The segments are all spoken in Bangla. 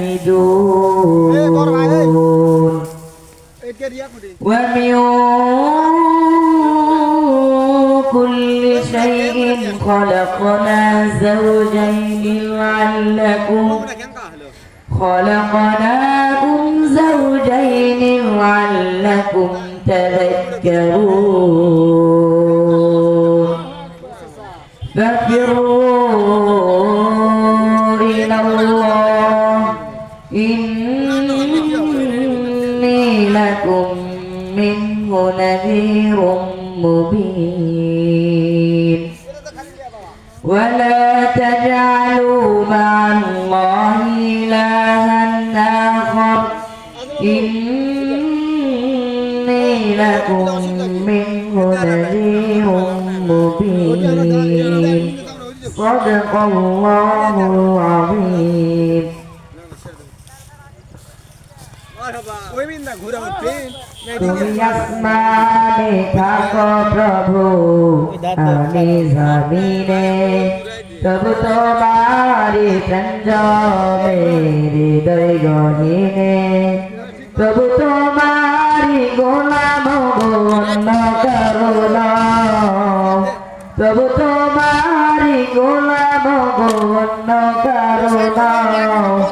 حامدون ومن كل شيء خلقنا زوجين لعلكم تذكرون ففروا إلى الله إني لكم منه نذير مبين ولا تجعلوا مع الله إلها آخر إني لكم منه نذير مبين صدق الله العظيم তুমি আসমানে থাকো প্রভু আমি জমিনে তবু তোমারি প্রাঞ্জলে হৃদয় গহীনে তবু তোমারি গোলাম অন্য কারো নয় তবু তোমারি গোলাম অন্য কারো নয়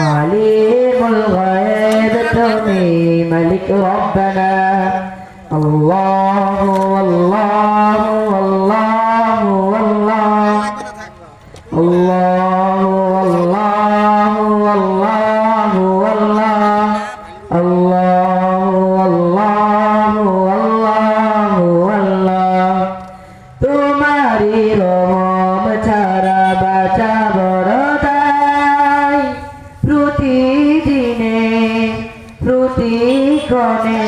আলিমুল গায়ব তুমি মালিক রব্বানা আল্লাহু আল্লাহু আল্লাহু আল্লাহু আল্লাহু আল্লাহু আল্লাহু আল্লাহু আল্লাহ তোমারি রহম ছাড়া বাঁচা বড় দায় প্রতিদিনে প্রতিক্ষণে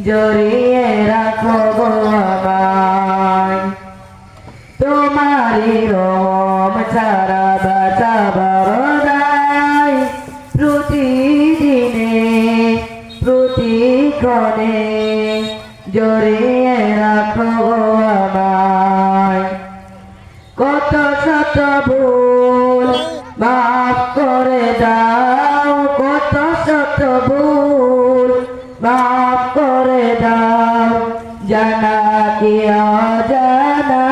জড়িয়ে রাখো গো আমায় তোমারি রহম ছাড়া বাঁচা বড় দায় প্রতিদিনে প্রতিক্ষণে জড়িয়ে রাখো গো আমায় কত শত ভুল মাফ করে দাও কত শত ভুল মাফ করে দাও জানা কি অজানা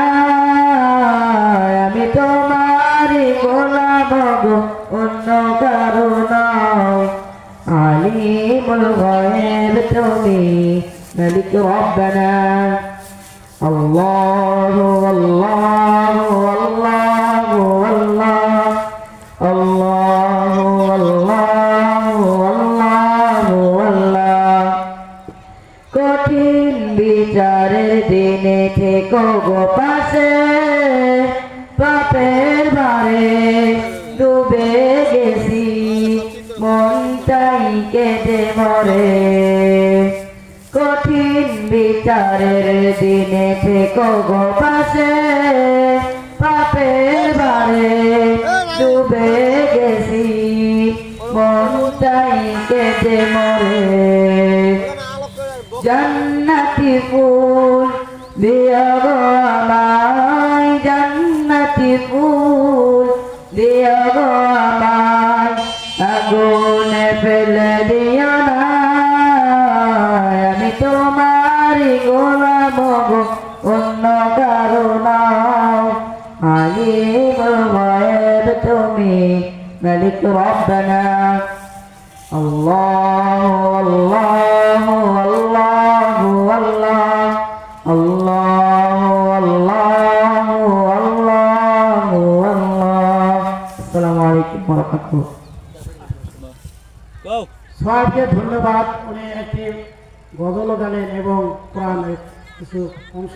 আমি তোমারই গোলাম গো অন্য কারো নয় আলিমুল গায়ব তুমি মালিক রব্বানা আল্লাহু আল্লাহু আল্লাহু আল্লাহু আল্লাহু আল্লাহু আল্লাহ কঠিন বিচারের দিনে থেকো গো পাশে পাপের ভারে ডুবে গেছি মনটাই কেঁদে মরে কঠিন বিচারের দিনে থেকো গো পাশে পাপের ভারে ডুবে গেছি মনটাই কেঁদে মরে জান্নাতি ফুল দিও গো আমায় জান্নাতি ফুল দিও গো আমায় আগুনে ফেলে দিও না আমি তোমারই গোলাম গো অন্য কারো নয় আলিমুল গায়ব তুমি মালিক রব্বানা আল্লাহু আল্লাহু আল্লাহু আল্লাহু আল্লাহু আল্লাহু আল্লাহ আসসালামু আলাইকুম ওয়া রাহমাতুল্লাহ সবাইকে ধন্যবাদ উনি একটি গজল গালেন এবং কোরআনের কিছু অংশ